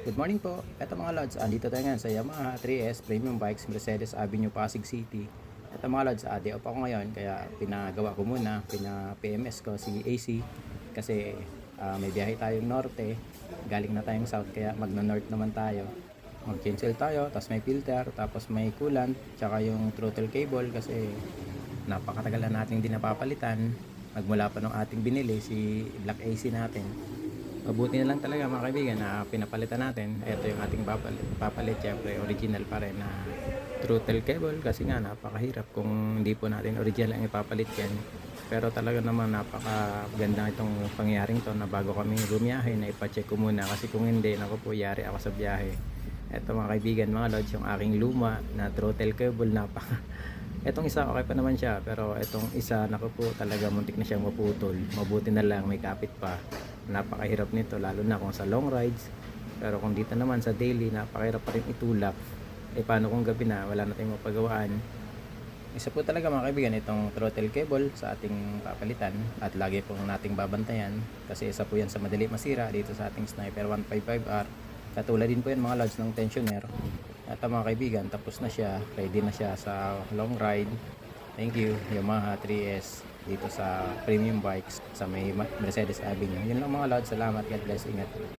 Good morning po. Eto mga lods, andito tayo ngayon sa Yamaha 3S Premium Bikes, Mercedes Avenue, Pasig City. Eto mga lods, day off ako ngayon kaya pinagawa ko muna, pina-PMS ko si AC kasi may biyahe tayong norte, galing na tayong south kaya magno-north naman tayo. Mag-cancel tayo, tapos may filter, tapos may coolant, tsaka yung throttle cable kasi napakatagal na natin din napapalitan. Magmula pa nung ating binili si Black AC natin. Mabuti na lang talaga mga kaibigan na pinapalitan natin. Ito yung ating papalit, syempre original pa rin na throttle cable kasi nga napakahirap kung hindi po natin original ang ipapalit yan. Pero talaga naman napakaganda itong pangyayaring to na bago kami bumiyahe na ipacheck ko muna kasi kung hindi, naku po, yari ako sa biyahe. Ito mga kaibigan, mga lods, yung aking luma na throttle cable, etong isa okay pa naman siya, pero etong isa, naku po, talaga muntik na siyang maputol. Mabuti na lang may kapit pa. Napakahirap nito lalo na kung sa long rides, pero kung dito naman sa daily, napakahirap pa rin itulak. Paano kung gabi na wala na tayong mapagawaan? Isa po talaga mga kaibigan itong throttle cable sa ating papalitan at lagi pong nating babantayan kasi isa po yan sa madali masira dito sa ating Sniper 155R. Katulad din po yan mga lods ng tensioner. At mga kaibigan, tapos na siya, ready na siya sa long ride. Thank you Yamaha 3S dito sa Premium Bikes sa may Mercedes Avenue. Yun lang mga lods, salamat, God bless, ingat.